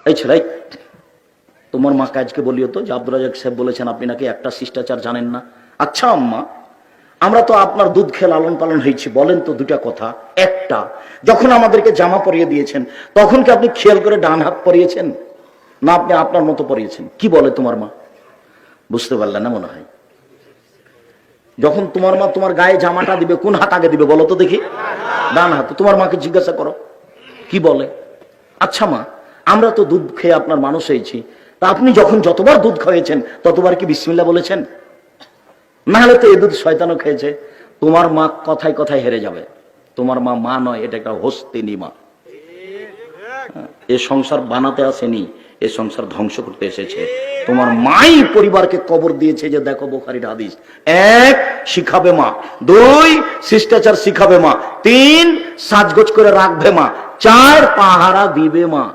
এই ছেলে, তোমার মাকে আজকে বলিও তো যে আব্দুল রাজ্জাক সাহেব বলেছেন আপনি নাকি একটা শিষ্টাচার জানেন না। আচ্ছা আম্মা, আমরা তো আপনার দুধ খেয়ে লালন পালন হয়েছি, বলেন তো দুটা কথা। একটা, যখন আমাদেরকে জামা পরিয়ে দিয়েছেন তখন কি আপনি খেয়াল করে ডান হাত পরিয়েছেন, না আপনি আপনার মতো পরিয়েছেন? কি বলে তোমার মা? বুঝতে পারলেন না মনে হয়। যখন তোমার মা তোমার গায়ে জামাটা দিবে কোন হাত আগে দিবে বলো তো দেখি? ডান হাত। তোমার মাকে জিজ্ঞাসা করো কি বলে। আচ্ছা মা, আমরা তো দুধ খেয়ে আপনার মানুষ হয়েছি, তা আপনি যখন যতবার দুধ খাইয়েছেন ততবার কি বিসমিল্লাহ বলেছেন? না হলে তো এ দুধ শয়তানও খেয়েছে। তোমার মা কথায় কথায় হেরে যাবে। তোমার মা মা নয়, এটা একটা হস্তিনী মা। এ সংসার বানাতে আসেনি, এ সংসার ধ্বংস করতে এসেছে। তোমার মাই পরিবারকে কবর দিয়েছে, যে দেখো বুখারীর হাদিস। এক, শিখাবে মা। দুই, শিষ্টাচার শিখাবে মা। তিন, সাজগোজ করে রাখবে মা। চার, পাহারা দিবে মা।